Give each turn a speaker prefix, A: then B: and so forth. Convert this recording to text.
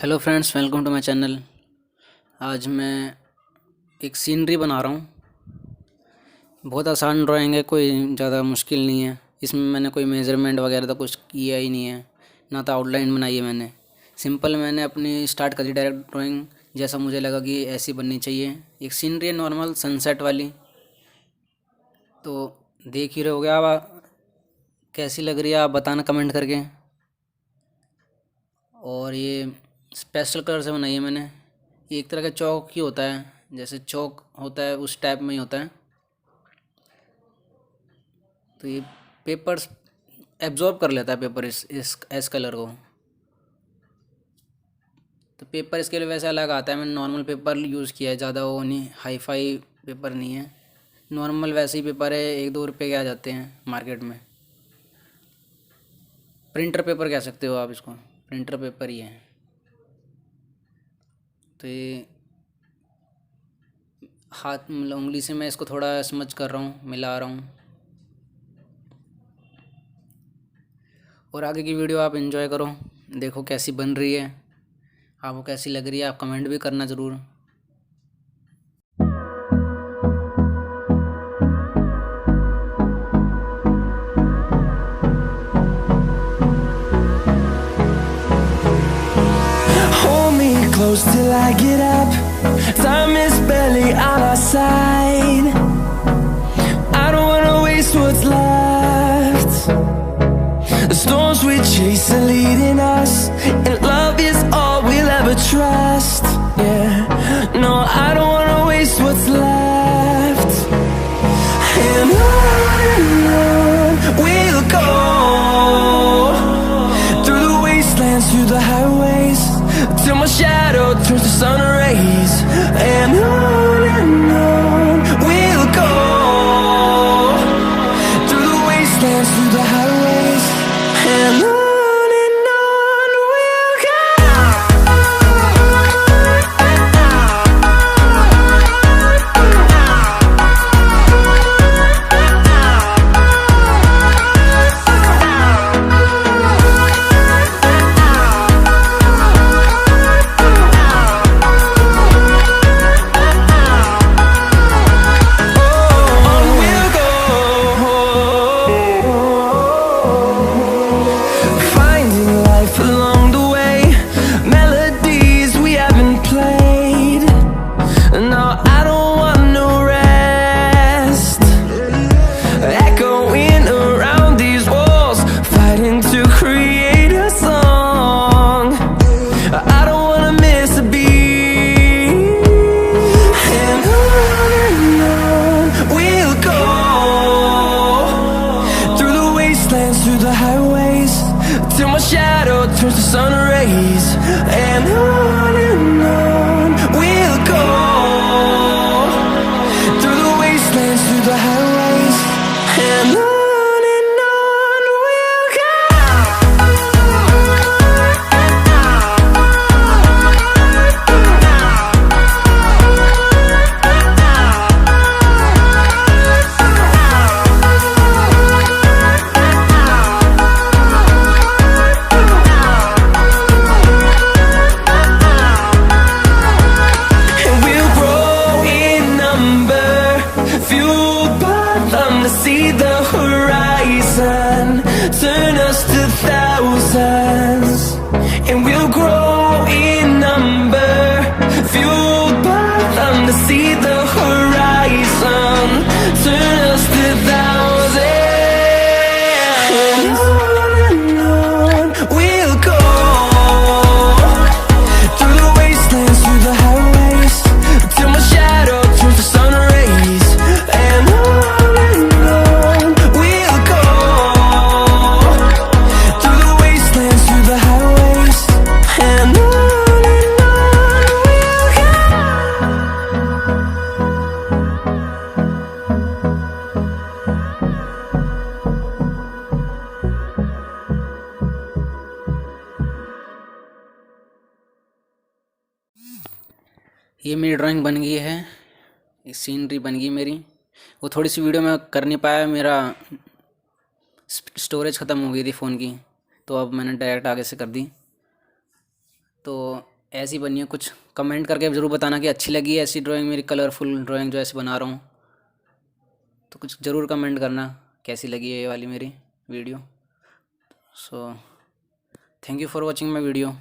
A: Hello friends, welcome to my channel. आज मैं एक सीनरी बना रहा हूँ। बहुत आसान ड्राइंग है, कोई ज़्यादा मुश्किल नहीं है। इसमें मैंने कोई मेजरमेंट वगैरह तो कुछ किया ही नहीं है, ना तो आउटलाइन बनाई है मैंने। सिंपल मैंने अपनी स्टार्ट करी डायरेक्ट ड्राइंग, जैसा मुझे लगा कि ऐसी बननी चाहिए। एक सीनरी है नॉर्मल सनसेट वाली, तो देख ही रहे होगे आप। कैसी लग रही है आप बताना कमेंट करके। और ये पेस्टल कलर से बनाई है मैंने। ये एक तरह का चौक ही होता है, जैसे चौक होता है उस टाइप में ही होता है। तो ये पेपर्स एब्जॉर्ब कर लेता है, पेपर इस कलर को। तो पेपर इसके लिए वैसे अलग आता है। मैंने नॉर्मल पेपर यूज़ किया है, ज़्यादा वो नहीं, हाई फाई पेपर नहीं है। नॉर्मल वैसे ही पेपर है, 1-2 रुपये के आ जाते हैं मार्केट में। प्रिंटर पेपर कह सकते हो आप इसको, प्रिंटर पेपर ही है। तो ये हाथ मतलब उंगली से मैं इसको थोड़ा स्मच कर रहा हूँ, मिला रहा हूँ। और आगे की वीडियो आप एंजॉय करो, देखो कैसी बन रही है, आपको कैसी लग रही है। आप कमेंट भी करना ज़रूर।
B: Hold me close till I get up. Time is barely on our side. I don't wanna waste what's left. The storms we chase are leading us, and love is all we'll ever trust. Yeah, no, I don't wanna waste what's left. And on we'll go, through the wastelands, through the highways, till my shadow turns to sun rays. And on we'll go, through the wastelands, through the highways. And on we'll go. Through the highways, till my shadow turns to sun rays. And on we'll go, through the wastelands, through the highways. And on we'll go. See the horizon, turn us to thousands, and we'll grow in number, fueled by them to see the horizon, turn us to thousands. And on we'll go, through the wastelands, through the highways, till my shadow turns to sun rays. And
A: ये मेरी drawing बन गई है, एक scenery बन गई मेरी। वो थोड़ी सी वीडियो मैं कर नहीं पाया, मेरा स्टोरेज ख़त्म हो गई थी फ़ोन की, तो अब मैंने डायरेक्ट आगे से कर दी। तो ऐसी बनी है। कुछ कमेंट करके ज़रूर बताना कि अच्छी लगी है ऐसी ड्राइंग, मेरी कलरफुल ड्राइंग जो ऐसे बना रहा हूँ। तो कुछ ज़रूर कमेंट करना कैसी लगी है ये वाली मेरी video. So thank you for watching my video.